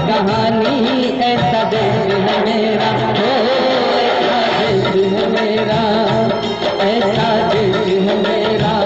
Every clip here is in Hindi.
कहानी, ऐसा देश है मेरा, ओ ऐसा देश है मेरा, ऐसा देश है मेरा।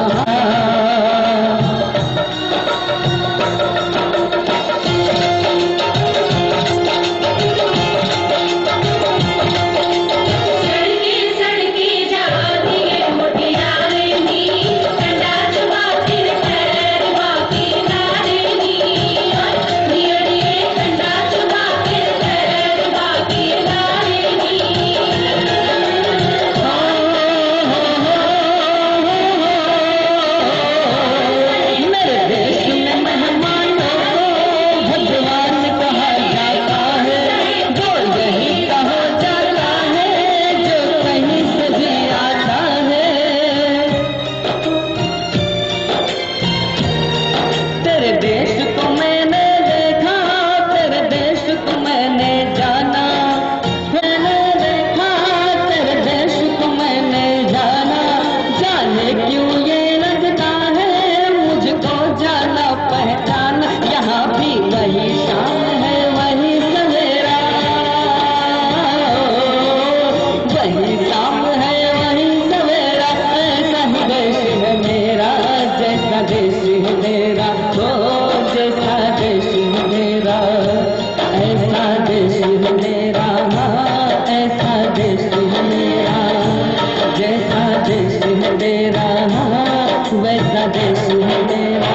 वैसा देश है मेरा।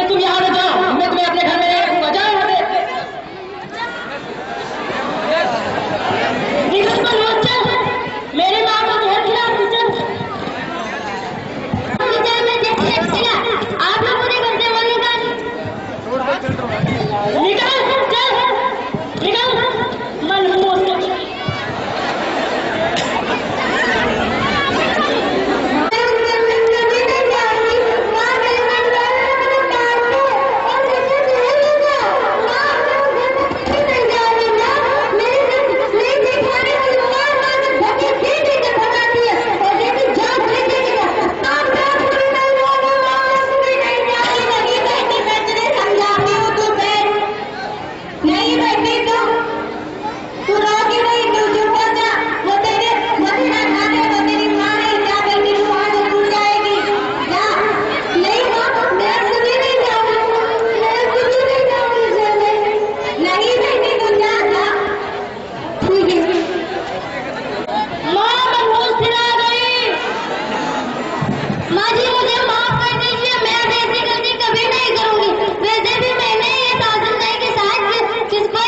तुम यहाँ पे जाओ, मैं तुम्हें अपने घर में ले रखूंगा। जाओ यहाँ पे। मेरी माँ को घर खिला आप लोग मुझे घर से वो निकाल किसको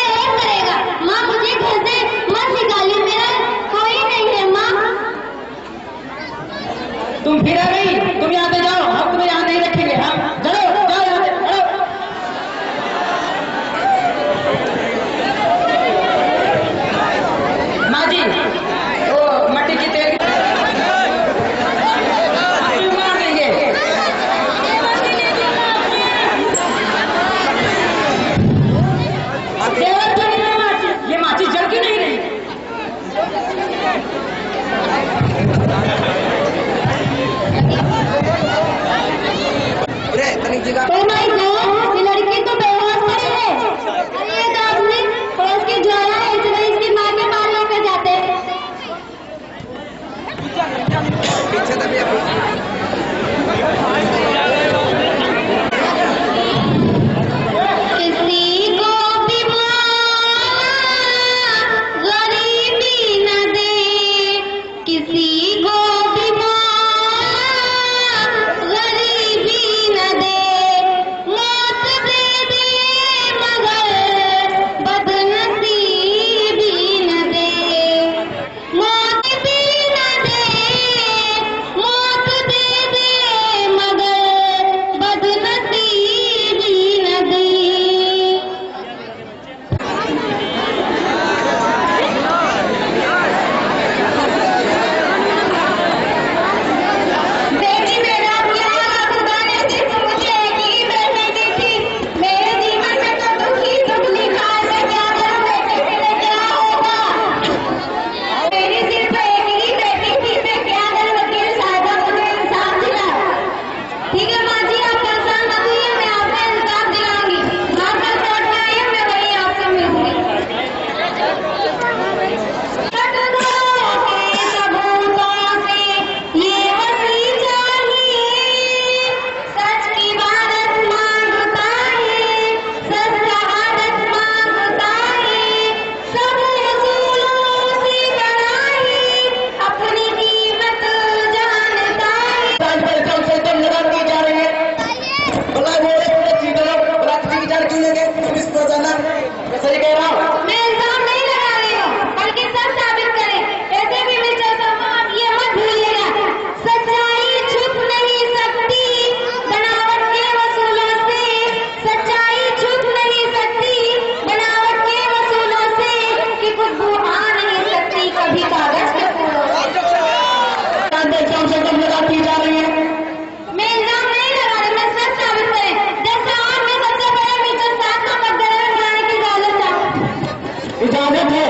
पुराने थे।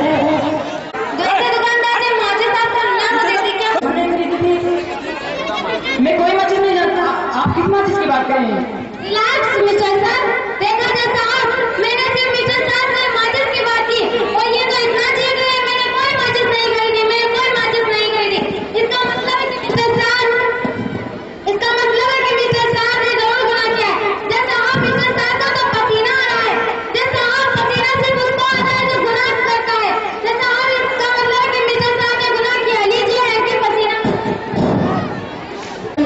दूसरे दुकानदार ने माचिस आपको ना देती क्या? मैं कोई माचिस नहीं जानता। आप किस माचिस की बात कर रही हैं? रिलैक्स मिस्टर सर, देखा जाए साहब, मैंने सिर्फ मिस्टर साहब से माचिस की बात की और ये तो इतना चीख रहे हैं मैंने कोई माचिस नहीं खरीदी, मैंने कोई माचिस नहीं खरीदी। इसका मतलब है कि मिस्टर साहब ने जरूर गुनाह किया है। जैसा आप मिस्टर साहब का तो पसीना आ रहा है, जैसा आप पसीना सिर्फ उसको आता है जो गुनाह करता है, जैसा आप इसका मतलब है कि मिस्टर साहब ने गुनाह किया। लीजिए ऐसे पसीना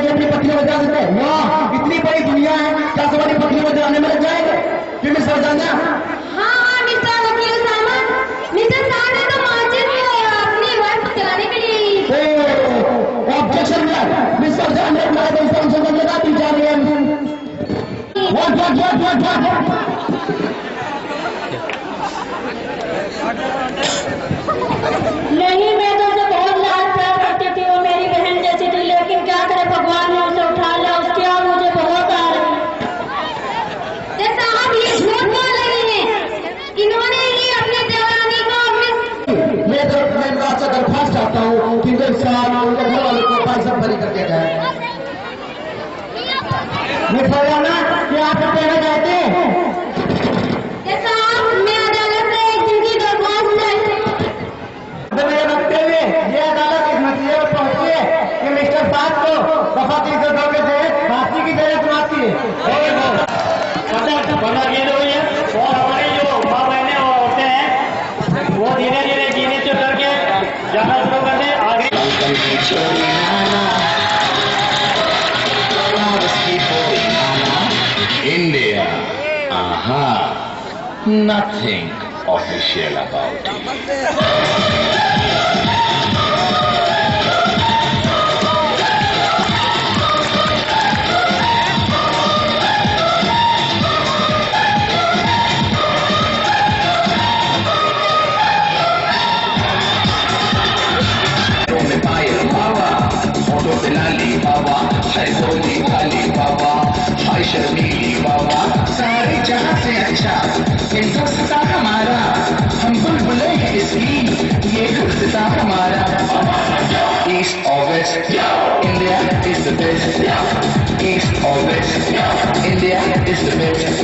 अपनी पत्नी में जा सकते हैं। वाह, इतनी बड़ी दुनिया है, क्या सवारी पत्नी में जाने में लग जाएंगे? फिर मैं सर जाना। हाँ मिस्टर वकील साहब, मिस्टर साहब ने तो माचिस अपनी वाइफ को चलाने के लिए ऑब्जेक्शन मिस्टर जान लगा दी जा रही है। What? नहीं, मैं तो उसे बहुत लाड प्यार करती थी, वो मेरी बहन जैसी थी, लेकिन क्या करे भगवान ने उसे उठा लिया। उसकी आग मुझे बहुत आ रही है। जैसा आप ये झूठ बोल रही हैं, इन्होंने ही अपनी देवरानी को मैं आपसे दरख्वास्त चाहता हूँ कि उनके घर वालों को पैसा भरी कर दिया जाए। मैं कह रहा ना कि आप कहना चाहते हैं। जैसा आप मैं अदालत से एक दिन की दरख्वास्त चाहती हूँ। मेरे रखते हुए ये अदालत इस नतीजे पर पहुंची है कि मिस्टर साहब को दफा 302 के तहत फांसी की सजा सुनाती है। बना ये लोग है और हमारी जो माँ बहने और औरतें हैं वो धीरे धीरे जीने से करके जाना शुरू कर दे आगे। India, nothing official about it. शर्मीली बाबा सारे जहां से अच्छा हिंदुस्तान हमारा, हम बुलबुले हैं इसकी ये गुलदस्ता हमारा। ईस्ट और west India is the best, east और west India is the best.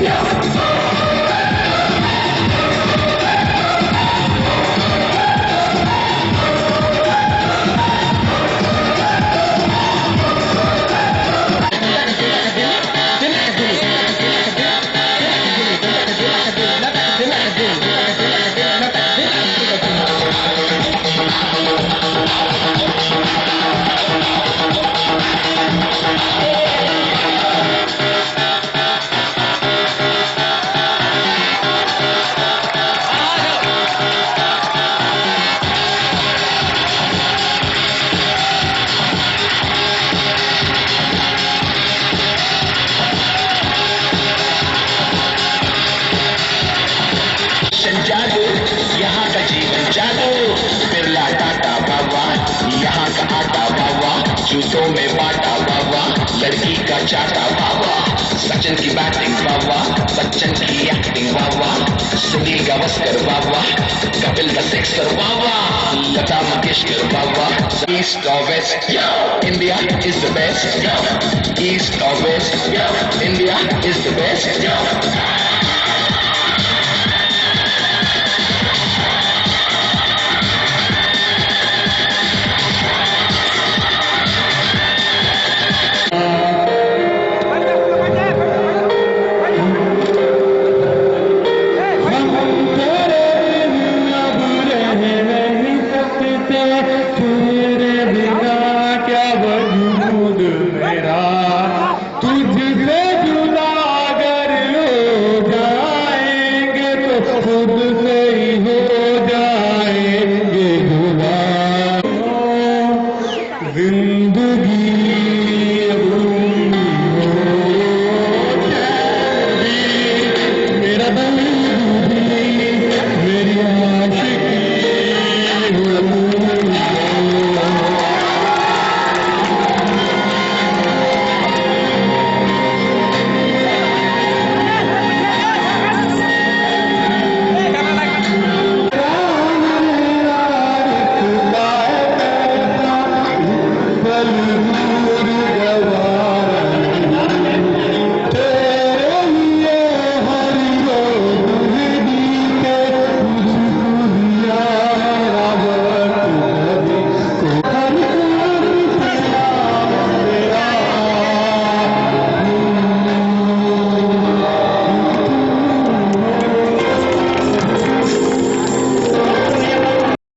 जादू यहाँ का जीवन जादू, बिरला टाटा बाबा यहाँ का आटा बाबा, जूतों में बाटा बाबा लड़की का चाटा बाबा, सचिन की बैटिंग बाबा बच्चन की एक्टिंग बाबा, सुनील गावस्कर बाबा कपिल द सिक्सर बाबा, लता मंगेशकर बाबा। ईस्ट और west India is the best, east और west India is the best.